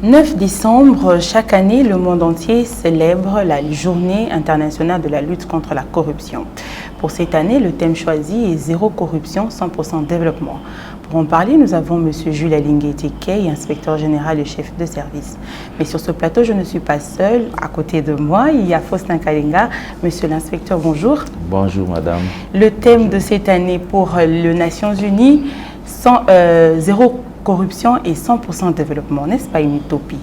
9 décembre, chaque année, le monde entier célèbre la Journée internationale de la lutte contre la corruption. Pour cette année, le thème choisi est Zéro corruption, 100% développement. Pour en parler, nous avons M. Jules Alingué-Tekei, inspecteur général et chef de service. Mais sur ce plateau, je ne suis pas seule. À côté de moi, il y a Faustin Kalinga. Monsieur l'inspecteur, bonjour. Bonjour, madame. Le thème de cette année pour les Nations Unies, Zéro corruption et 100% développement. N'est-ce pas une utopie?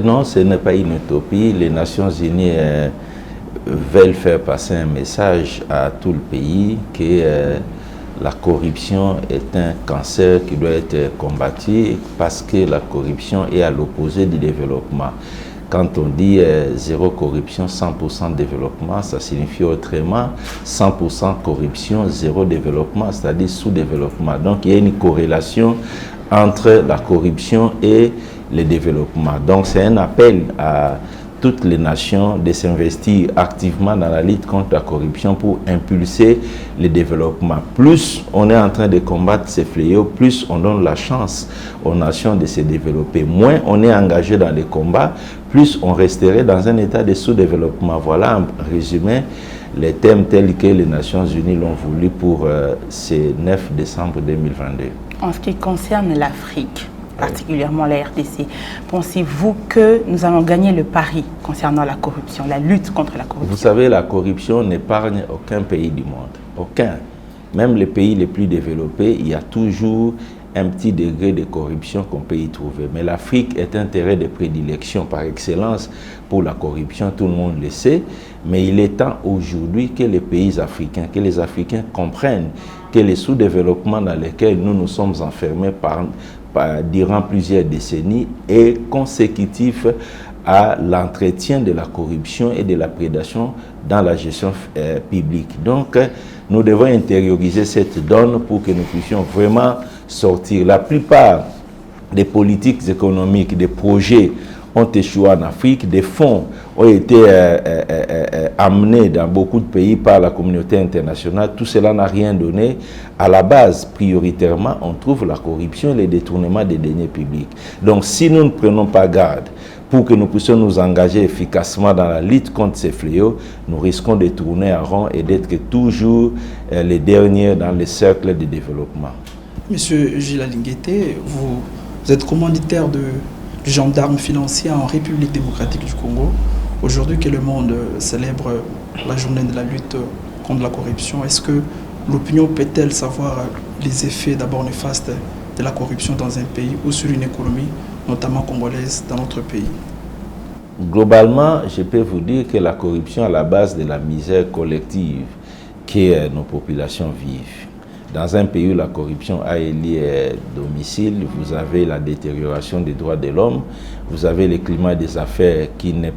Non, ce n'est pas une utopie. Les Nations Unies veulent faire passer un message à tout le pays que la corruption est un cancer qui doit être combattu parce que la corruption est à l'opposé du développement. Quand on dit zéro corruption, 100% développement, ça signifie autrement 100% corruption, zéro développement, c'est-à-dire sous-développement. Donc il y a une corrélation entre la corruption et le développement. Donc c'est un appel à toutes les nations de s'investir activement dans la lutte contre la corruption pour impulser le développement. Plus on est en train de combattre ces fléaux, plus on donne la chance aux nations de se développer. Moins on est engagé dans les combats, plus on resterait dans un état de sous-développement. Voilà en résumé les thèmes tels que les Nations Unies l'ont voulu pour ce 9 décembre 2022. En ce qui concerne l'Afrique, particulièrement la RDC, pensez-vous que nous allons gagner le pari concernant la corruption, la lutte contre la corruption? Vous savez, la corruption n'épargne aucun pays du monde. Aucun. Même les pays les plus développés, il y a toujours un petit degré de corruption qu'on peut y trouver. Mais l'Afrique est un terrain de prédilection par excellence pour la corruption, tout le monde le sait. Mais il est temps aujourd'hui que les pays africains, que les Africains comprennent que les sous-développements dans lesquels nous nous sommes enfermés durant plusieurs décennies est consécutif à l'entretien de la corruption et de la prédation dans la gestion publique. Donc, nous devons intérioriser cette donne pour que nous puissions vraiment sortir. La plupart des politiques économiques, des projets ont échoué en Afrique, des fonds ont été amenés dans beaucoup de pays par la communauté internationale. Tout cela n'a rien donné. À la base, prioritairement, on trouve la corruption et le détournement des deniers publics. Donc, si nous ne prenons pas garde pour que nous puissions nous engager efficacement dans la lutte contre ces fléaux, nous risquons de tourner en rond et d'être toujours les derniers dans les cercles de développement. Monsieur Jules Alingué, vous êtes commanditaire du gendarme financier en République démocratique du Congo. Aujourd'hui que le monde célèbre la journée de la lutte contre la corruption, est-ce que l'opinion peut-elle savoir les effets d'abord néfastes de la corruption dans un pays ou sur une économie, notamment congolaise, dans notre pays? Globalement, je peux vous dire que la corruption est à la base de la misère collective que nos populations vivent. Dans un pays où la corruption a élié domicile, vous avez la détérioration des droits de l'homme, vous avez le climat des affaires qui ne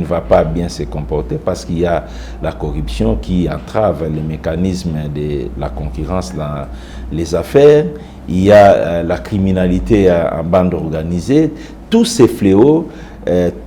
va pas bien se comporter parce qu'il y a la corruption qui entrave les mécanismes de la concurrence dans les affaires, il y a la criminalité en bande organisée. Tous ces fléaux,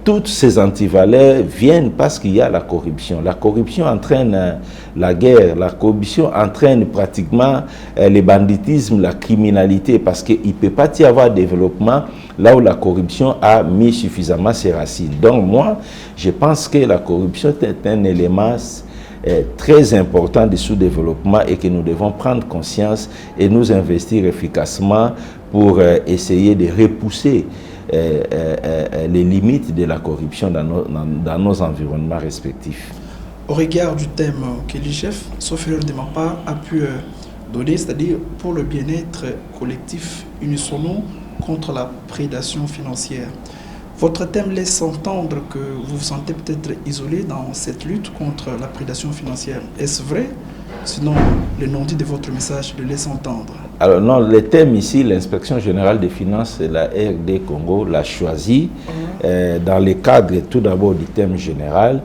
toutes ces antivaleurs viennent parce qu'il y a la corruption. La corruption entraîne la guerre, la corruption entraîne pratiquement le banditisme, la criminalité, parce qu'il ne peut pas y avoir développement là où la corruption a mis suffisamment ses racines. Donc moi, je pense que la corruption est un élément très important du sous-développement et que nous devons prendre conscience et nous investir efficacement pour essayer de repousser les limites de la corruption dans nos environnements respectifs. Au regard du thème que l'IGF, sauf erreur de ma part, a pu donner, c'est-à-dire pour le bien-être collectif, unissons-nous contre la prédation financière. Votre thème laisse entendre que vous vous sentez peut-être isolé dans cette lutte contre la prédation financière. Est-ce vrai? Sinon, le non-dit de votre message le laisse entendre. Alors non, le thème ici, l'inspection générale des finances de la RD Congo l'a choisi dans le cadre tout d'abord du thème général,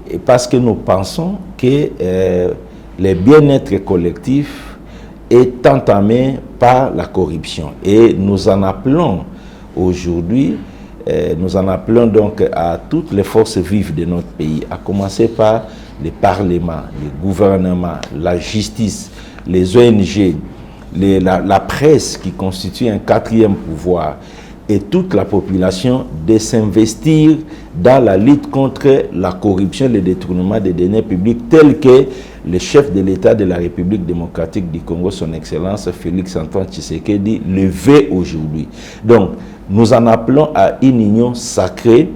et parce que nous pensons que le bien-être collectif est entamé par la corruption. Et nous en appelons aujourd'hui, nous en appelons donc à toutes les forces vives de notre pays, à commencer par les parlements, les gouvernements, la justice, les ONG, la presse qui constitue un quatrième pouvoir, et toute la population de s'investir dans la lutte contre la corruption et le détournement des deniers publics, tel que le chef de l'État de la République démocratique du Congo, son Excellence Félix-Antoine Tshisekedi, le veut aujourd'hui. Donc, nous en appelons à une union sacrée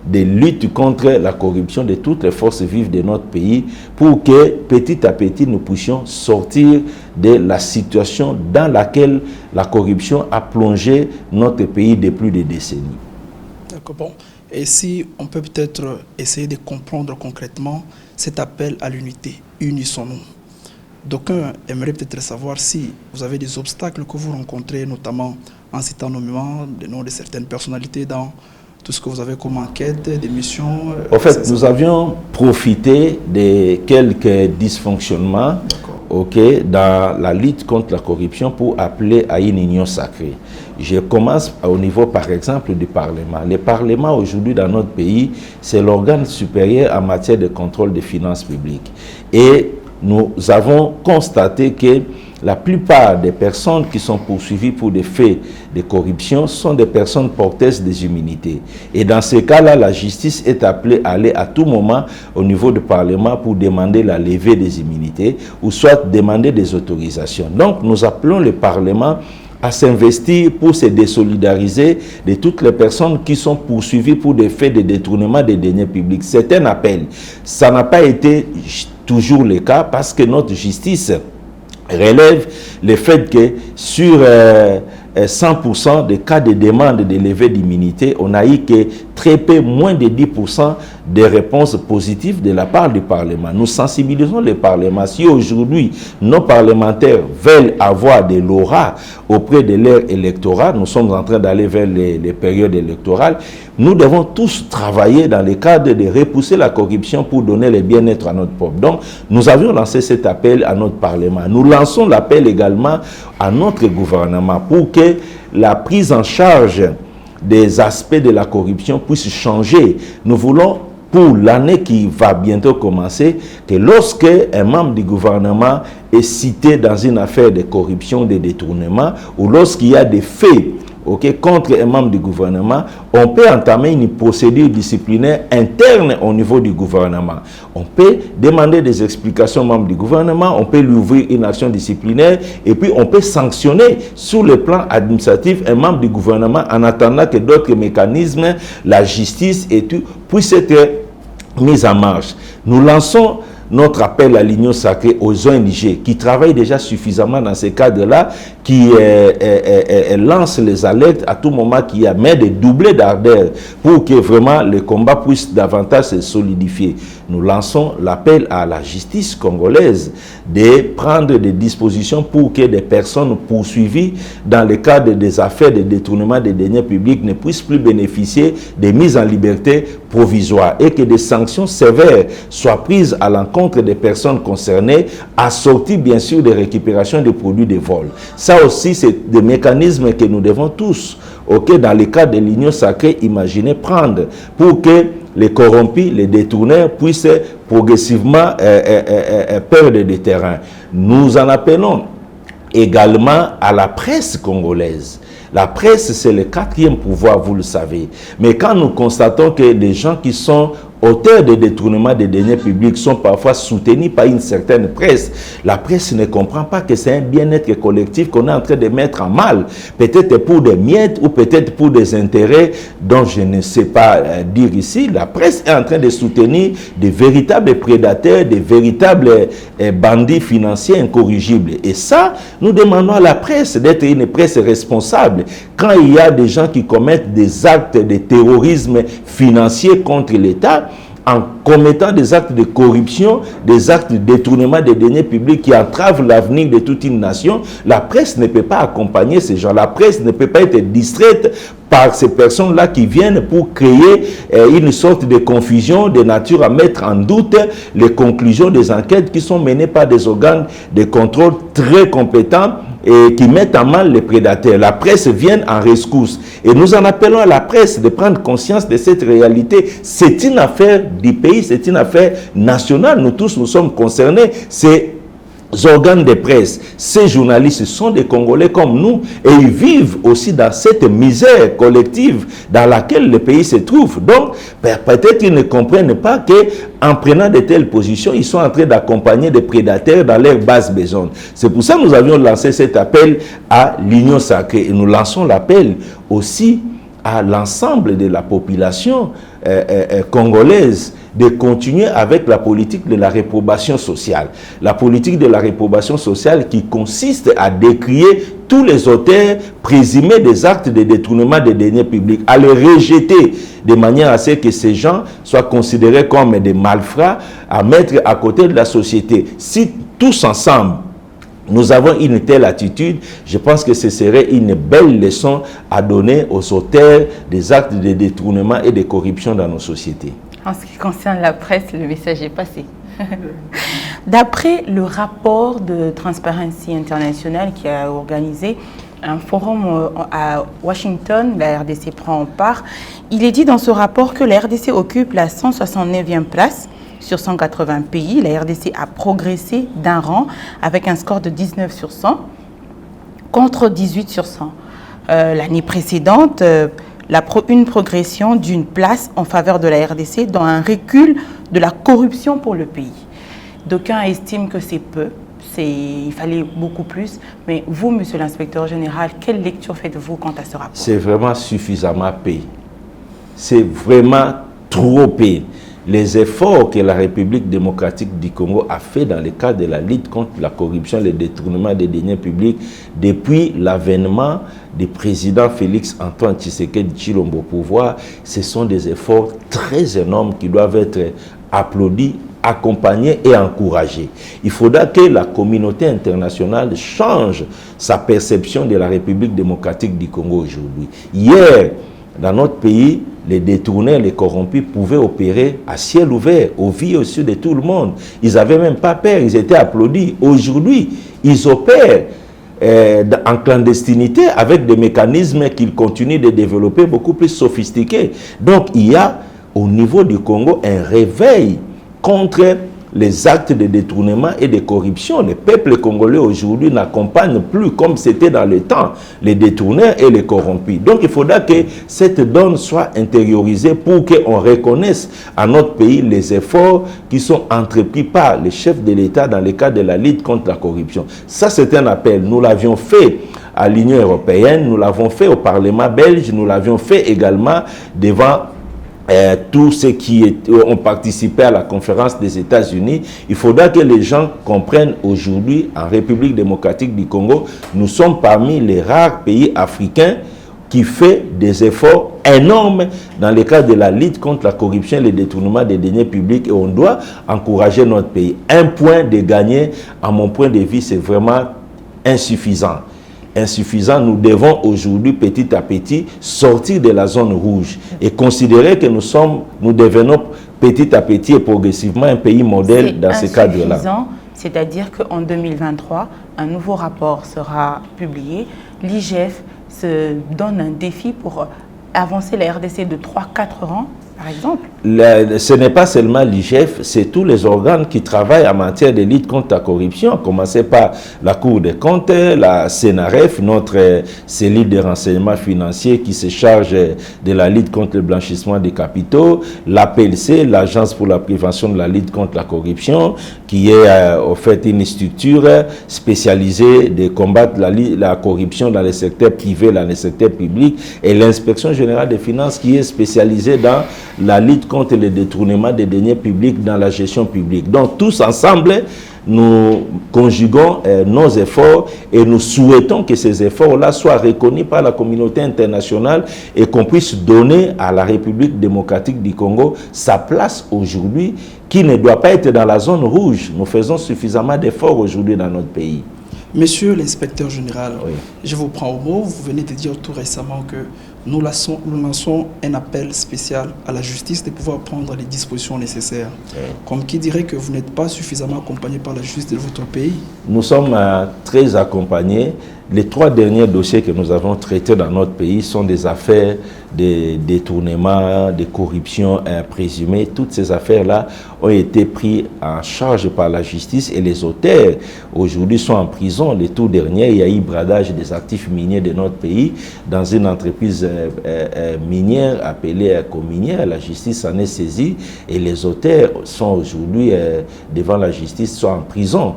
de lutte contre la corruption de toutes les forces vives de notre pays pour que petit à petit nous puissions sortir de la situation dans laquelle la corruption a plongé notre pays depuis des décennies. D'accord, bon. Et si on peut peut-être essayer de comprendre concrètement cet appel à l'unité, unissons-nous. D'aucuns aimeraient peut-être savoir si vous avez des obstacles que vous rencontrez, notamment en citant nommément les noms de certaines personnalités dans tout ce que vous avez comme enquête, des missions. En fait, nous avions profité de quelques dysfonctionnements dans la lutte contre la corruption pour appeler à une union sacrée. Je commence au niveau, par exemple, du Parlement. Le Parlement, aujourd'hui, dans notre pays, c'est l'organe supérieur en matière de contrôle des finances publiques. Et nous avons constaté que la plupart des personnes qui sont poursuivies pour des faits de corruption sont des personnes porteuses des immunités. Et dans ces cas-là, la justice est appelée à aller à tout moment au niveau du Parlement pour demander la levée des immunités ou soit demander des autorisations. Donc, nous appelons le Parlement à s'investir pour se désolidariser de toutes les personnes qui sont poursuivies pour des faits de détournement des deniers publics. C'est un appel. Ça n'a pas été toujours le cas parce que notre justice relève le fait que sur 100% des cas de demande de levée d'immunité, on a eu que très peu, moins de 10% de réponses positives de la part du Parlement. Nous sensibilisons le Parlement. Si aujourd'hui, nos parlementaires veulent avoir de l'aura auprès de leur électorat, nous sommes en train d'aller vers les périodes électorales, nous devons tous travailler dans le cadre de repousser la corruption pour donner le bien-être à notre peuple. Donc, nous avions lancé cet appel à notre Parlement. Nous lançons l'appel également à notre gouvernement pour que la prise en charge des aspects de la corruption puisse changer. Nous voulons, pour l'année qui va bientôt commencer, que lorsque un membre du gouvernement est cité dans une affaire de corruption, de détournement, ou lorsqu'il y a des faits contre un membre du gouvernement, on peut entamer une procédure disciplinaire interne au niveau du gouvernement. On peut demander des explications aux membres du gouvernement, on peut lui ouvrir une action disciplinaire et puis on peut sanctionner sur le plan administratif un membre du gouvernement en attendant que d'autres mécanismes, la justice et tout, puissent être mis en marche. Nous lançons notre appel à l'union sacrée aux ONG qui travaillent déjà suffisamment dans ces cadres-là, qui lancent les alertes à tout moment, qui amènent de doubler d'ardeur pour que vraiment le combat puisse davantage se solidifier. Nous lançons l'appel à la justice congolaise de prendre des dispositions pour que des personnes poursuivies dans le cadre des affaires de détournement des deniers publics ne puissent plus bénéficier des mises en liberté provisoires et que des sanctions sévères soient prises à l'encontre des personnes concernées, assorties bien sûr de récupération des produits de vol. Ça aussi, c'est des mécanismes que nous devons tous, dans le cadre de l'union sacrée, imaginer prendre pour que les corrompus, les détourneurs puissent progressivement perdre des terrains. Nous en appelons également à la presse congolaise. La presse, c'est le quatrième pouvoir, vous le savez. Mais quand nous constatons que les gens qui sont auteurs de détournement des deniers publics sont parfois soutenus par une certaine presse, la presse ne comprend pas que c'est un bien-être collectif qu'on est en train de mettre en mal. Peut-être pour des miettes ou peut-être pour des intérêts dont je ne sais pas dire ici. La presse est en train de soutenir des véritables prédateurs, des véritables bandits financiers incorrigibles. Et ça, nous demandons à la presse d'être une presse responsable. Quand il y a des gens qui commettent des actes de terrorisme financier contre l'État, en commettant des actes de corruption, des actes de détournement des deniers publics qui entravent l'avenir de toute une nation, la presse ne peut pas accompagner ces gens. La presse ne peut pas être distraite par ces personnes-là qui viennent pour créer une sorte de confusion de nature à mettre en doute les conclusions des enquêtes qui sont menées par des organes de contrôle très compétents et qui mettent en mal les prédateurs. La presse vient en rescousse. Et nous en appelons à la presse de prendre conscience de cette réalité. C'est une affaire du pays, c'est une affaire nationale. Nous tous, nous sommes concernés. C'est organes de presse, ces journalistes sont des Congolais comme nous et ils vivent aussi dans cette misère collective dans laquelle le pays se trouve. Donc, peut-être qu'ils ne comprennent pas qu'en prenant de telles positions, ils sont en train d'accompagner des prédateurs dans leurs basses besoins. C'est pour ça que nous avions lancé cet appel à l'Union sacrée et nous lançons l'appel aussi à l'ensemble de la population congolaise de continuer avec la politique de la réprobation sociale. La politique de la réprobation sociale qui consiste à décrier tous les auteurs présumés des actes de détournement des deniers publics, à les rejeter de manière à ce que ces gens soient considérés comme des malfrats à mettre à côté de la société. Si tous ensemble, nous avons une telle attitude, je pense que ce serait une belle leçon à donner aux auteurs des actes de détournement et de corruption dans nos sociétés. En ce qui concerne la presse, le message est passé. D'après le rapport de Transparency International qui a organisé un forum à Washington, la RDC prend part, il est dit dans ce rapport que la RDC occupe la 169e place sur 180 pays. La RDC a progressé d'un rang avec un score de 19 sur 100 contre 18 sur 100. L'année précédente, une progression d'une place en faveur de la RDC dans un recul de la corruption pour le pays. D'aucuns estiment que c'est peu, il fallait beaucoup plus. Mais vous, monsieur l'inspecteur général, quelle lecture faites-vous quant à ce rapport? C'est vraiment suffisamment peu. C'est vraiment trop peu. Les efforts que la République démocratique du Congo a fait dans le cadre de la lutte contre la corruption et le détournement des deniers publics depuis l'avènement du président Félix Antoine Tshisekedi Tshilombo au pouvoir, ce sont des efforts très énormes qui doivent être applaudis, accompagnés et encouragés. Il faudra que la communauté internationale change sa perception de la République démocratique du Congo aujourd'hui. Hier, dans notre pays, les détournés, les corrompus pouvaient opérer à ciel ouvert, au vu au su de tout le monde. Ils n'avaient même pas peur, ils étaient applaudis. Aujourd'hui, ils opèrent en clandestinité avec des mécanismes qu'ils continuent de développer beaucoup plus sophistiqués. Donc, il y a au niveau du Congo un réveil contre les actes de détournement et de corruption. Le peuple congolais aujourd'hui n'accompagne plus comme c'était dans le temps les détourneurs et les corrompus. Donc il faudra que cette donne soit intériorisée pour qu'on reconnaisse à notre pays les efforts qui sont entrepris par les chefs de l'État dans le cadre de la lutte contre la corruption. Ça, c'est un appel. Nous l'avions fait à l'Union européenne, nous l'avons fait au Parlement belge, nous l'avions fait également devant tous ceux qui ont participé à la conférence des États-Unis. Il faudra que les gens comprennent aujourd'hui, en République démocratique du Congo, nous sommes parmi les rares pays africains qui fait des efforts énormes dans le cadre de la lutte contre la corruption et le détournement des deniers publics, et on doit encourager notre pays. Un point de gagner, à mon point de vue, c'est vraiment insuffisant. Nous devons aujourd'hui petit à petit sortir de la zone rouge et considérer que nous devenons petit à petit et progressivement un pays modèle dans ce cadre-là. C'est-à-dire qu'en 2023, un nouveau rapport sera publié. L'IGF se donne un défi pour avancer la RDC de 3-4 ans, par exemple. Ce n'est pas seulement l'IGF, c'est tous les organes qui travaillent en matière de lutte contre la corruption, à commencer par la Cour des comptes, la CNRF, notre cellule de renseignement financier qui se charge de la lutte contre le blanchissement des capitaux, l'APLC, l'Agence pour la prévention de la lutte contre la corruption, qui est en fait une structure spécialisée de combattre la corruption dans le secteur privé, dans le secteur public, et l'inspection générale des finances qui est spécialisée dans la lutte contre le détournement des deniers publics dans la gestion publique. Donc tous ensemble, nous conjuguons nos efforts et nous souhaitons que ces efforts-là soient reconnus par la communauté internationale et qu'on puisse donner à la République démocratique du Congo sa place aujourd'hui, qui ne doit pas être dans la zone rouge. Nous faisons suffisamment d'efforts aujourd'hui dans notre pays. Monsieur l'inspecteur général, oui. Je vous prends au mot. Vous venez de dire tout récemment que nous lançons un appel spécial à la justice de pouvoir prendre les dispositions nécessaires. Oui. Comme qui dirait que vous n'êtes pas suffisamment accompagné par la justice de votre pays? Nous sommes très accompagnés Les 3 derniers dossiers que nous avons traités dans notre pays sont des affaires de détournement, de corruption présumée. Toutes ces affaires-là ont été prises en charge par la justice et les auteurs aujourd'hui sont en prison. Les tout derniers, il y a eu bradage des actifs miniers de notre pays dans une entreprise minière appelée Cominière. La justice s'en est saisie et les auteurs sont aujourd'hui devant la justice, sont en prison.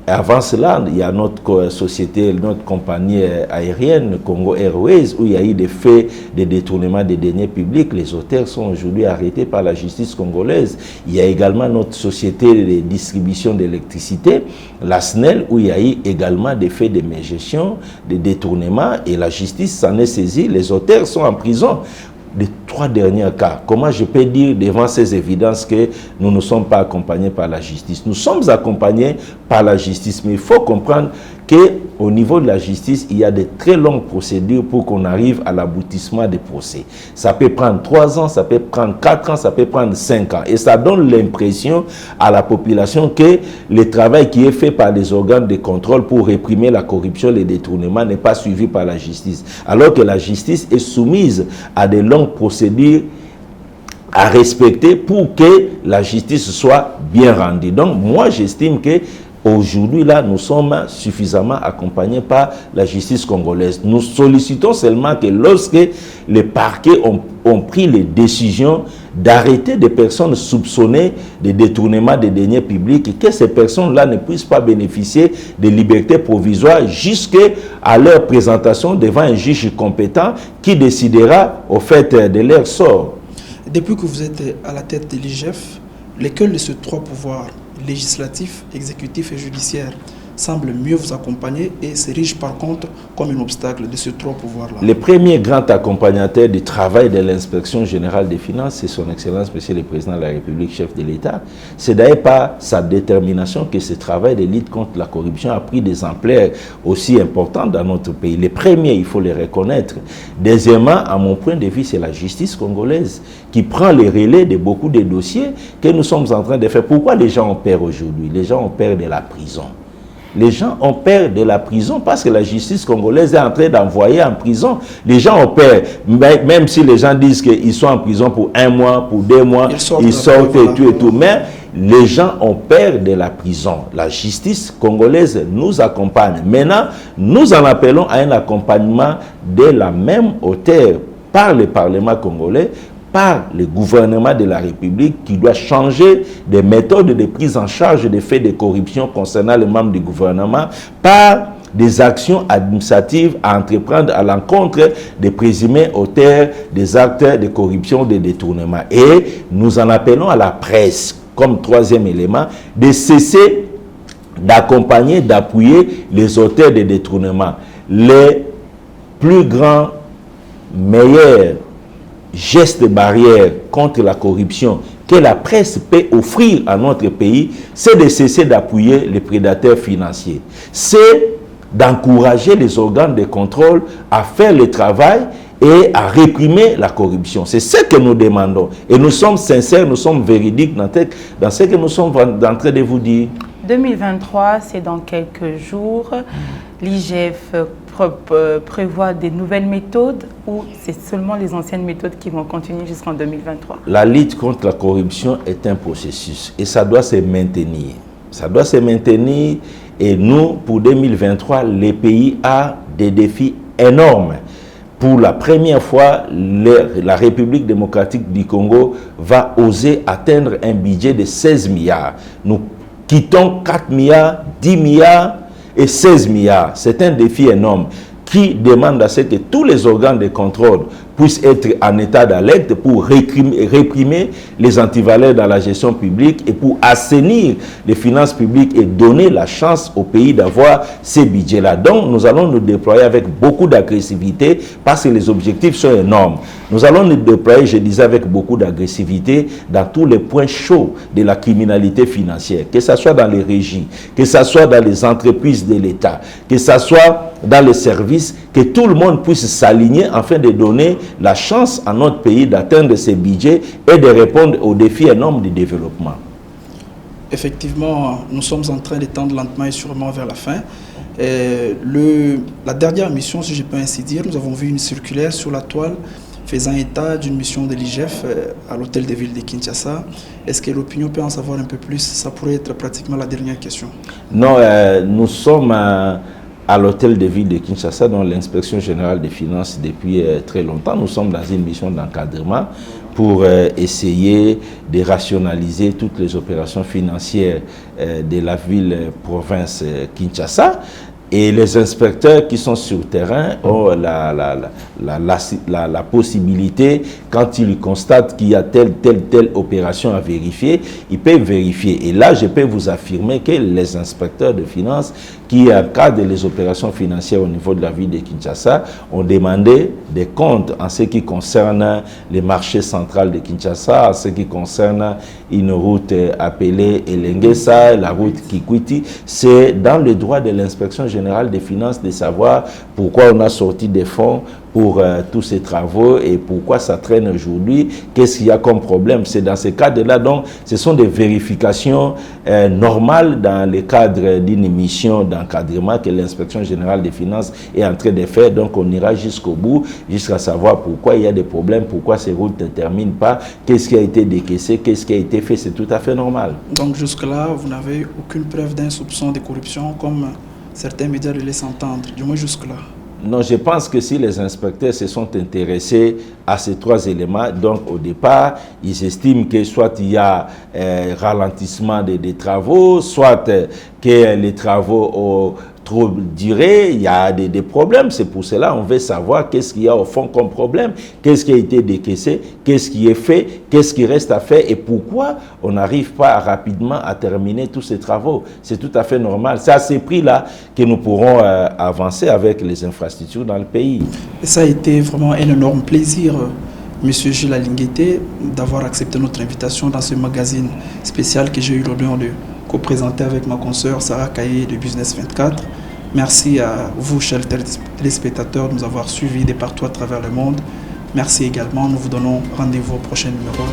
Avant cela, il y a notre société, notre compagnie aérienne, Congo Airways, où il y a eu des faits de détournement des deniers publics. Les auteurs sont aujourd'hui arrêtés par la justice congolaise. Il y a également notre société de distribution d'électricité, la SNEL, où il y a eu également des faits de mégestion, de détournement, et la justice s'en est saisie. Les auteurs sont en prison. Les 3 derniers cas, comment je peux dire devant ces évidences que nous ne sommes pas accompagnés par la justice? Nous sommes accompagnés par la justice, mais il faut comprendre qu'au niveau de la justice, il y a de très longues procédures pour qu'on arrive à l'aboutissement des procès. Ça peut prendre 3 ans, ça peut prendre 4 ans, ça peut prendre 5 ans. Et ça donne l'impression à la population que le travail qui est fait par les organes de contrôle pour réprimer la corruption, les détournements, n'est pas suivi par la justice. Alors que la justice est soumise à de longues procédures à respecter pour que la justice soit bien rendue. Donc, moi, j'estime que aujourd'hui, là, nous sommes suffisamment accompagnés par la justice congolaise. Nous sollicitons seulement que lorsque les parquets ont pris les décisions d'arrêter des personnes soupçonnées de détournement des deniers publics, et que ces personnes-là ne puissent pas bénéficier de liberté provisoire jusqu'à leur présentation devant un juge compétent qui décidera au fait de leur sort. Depuis que vous êtes à la tête de l'IGF, lesquels de ces 3 pouvoirs, législatif, exécutif et judiciaire, semble mieux vous accompagner et s'érige par contre comme un obstacle de ces 3 pouvoirs-là? Le premier grand accompagnateur du travail de l'inspection générale des finances, c'est son Excellence, Monsieur le Président de la République, chef de l'État. C'est d'ailleurs par sa détermination que ce travail de lutte contre la corruption a pris des ampleurs aussi importantes dans notre pays. Les premiers, il faut les reconnaître. Deuxièmement, à mon point de vue, c'est la justice congolaise qui prend les relais de beaucoup de dossiers que nous sommes en train de faire. Pourquoi les gens ont peur aujourd'hui? Les gens ont peur de la prison. Les gens ont peur de la prison parce que la justice congolaise est en train d'envoyer en prison. Les gens ont peur, même si les gens disent qu'ils sont en prison pour 1 mois, pour 2 mois, ils sortent et tout. Mais les gens ont peur de la prison. La justice congolaise nous accompagne. Maintenant, nous en appelons à un accompagnement de la même hauteur par le Parlement congolais, par le gouvernement de la République qui doit changer des méthodes de prise en charge des faits de corruption concernant les membres du gouvernement, par des actions administratives à entreprendre à l'encontre des présumés auteurs des actes de corruption ou de détournement. Et nous en appelons à la presse, comme 3e élément, de cesser d'accompagner, d'appuyer les auteurs de détournement. Les plus grands, meilleurs gestes barrières contre la corruption que la presse peut offrir à notre pays, c'est de cesser d'appuyer les prédateurs financiers. C'est d'encourager les organes de contrôle à faire le travail et à réprimer la corruption. C'est ce que nous demandons. Et nous sommes sincères, nous sommes véridiques dans ce que nous sommes en train de vous dire. 2023, c'est dans quelques jours. L'IGF prévoit des nouvelles méthodes ou c'est seulement les anciennes méthodes qui vont continuer jusqu'en 2023? La lutte contre la corruption est un processus et ça doit se maintenir. Ça doit se maintenir et nous, pour 2023, le pays a des défis énormes. Pour la première fois, la République démocratique du Congo va oser atteindre un budget de 16 milliards. Nous quittons 4 milliards, 10 milliards et 16 milliards. C'est un défi énorme qui demande à ce que tous les organes de contrôle puissent être en état d'alerte pour réprimer les antivaleurs dans la gestion publique et pour assainir les finances publiques et donner la chance au pays d'avoir ces budgets-là. Donc, nous allons nous déployer avec beaucoup d'agressivité parce que les objectifs sont énormes. Nous allons nous déployer, je disais, avec beaucoup d'agressivité dans tous les points chauds de la criminalité financière, que ce soit dans les régies, que ce soit dans les entreprises de l'État, que ce soit dans les services, que tout le monde puisse s'aligner afin de donner la chance à notre pays d'atteindre ses budgets et de répondre aux défis énormes du développement. Effectivement, nous sommes en train de tendre lentement et sûrement vers la fin. La dernière mission, si je peux ainsi dire, nous avons vu une circulaire sur la toile faisant état d'une mission de l'IGF à l'hôtel de ville de Kinshasa. Est-ce que l'opinion peut en savoir un peu plus? Ça pourrait être pratiquement la dernière question. Non, nous sommes à l'hôtel de ville de Kinshasa, dans l'inspection générale des finances depuis très longtemps. Nous sommes dans une mission d'encadrement pour essayer de rationaliser toutes les opérations financières de la ville-province Kinshasa. Et les inspecteurs qui sont sur le terrain ont la possibilité, quand ils constatent qu'il y a telle opération à vérifier, ils peuvent vérifier. Et là, je peux vous affirmer que les inspecteurs de finances qui encadrent les opérations financières au niveau de la ville de Kinshasa ont demandé des comptes en ce qui concerne les marchés centrales de Kinshasa, en ce qui concerne une route appelée Elengesa, la route Kikwiti. C'est dans le droit de l'inspection générale des finances de savoir pourquoi on a sorti des fonds pour tous ces travaux et pourquoi ça traîne aujourd'hui, qu'est-ce qu'il y a comme problème. C'est dans ces cadres-là, donc ce sont des vérifications normales dans le cadre d'une mission d'encadrement que l'inspection générale des finances est en train de faire. Donc on ira jusqu'au bout, jusqu'à savoir pourquoi il y a des problèmes, pourquoi ces routes ne terminent pas, qu'est-ce qui a été décaissé, qu'est-ce qui a été fait, c'est tout à fait normal. Donc jusque-là, vous n'avez aucune preuve d'un soupçon de corruption comme certains médias le laissent entendre, du moins jusque-là? Non, je pense que si les inspecteurs se sont intéressés à ces trois éléments, donc au départ, ils estiment que soit il y a ralentissement des travaux, soit que les travaux ont trop duré, il y a des problèmes. C'est pour cela qu'on veut savoir qu'est-ce qu'il y a au fond comme problème, qu'est-ce qui a été décaissé, qu'est-ce qui est fait, qu'est-ce qui reste à faire et pourquoi on n'arrive pas rapidement à terminer tous ces travaux. C'est tout à fait normal. C'est à ces prix-là que nous pourrons avancer avec les infrastructures dans le pays. Et ça a été vraiment un énorme plaisir, Monsieur Gilles Alinguete, d'avoir accepté notre invitation dans ce magazine spécial que j'ai eu l'honneur de co-présenter avec ma consoeur Sarah Kaye de Business 24. Merci à vous, chers téléspectateurs, de nous avoir suivis de partout à travers le monde. Merci également. Nous vous donnons rendez-vous au prochain numéro.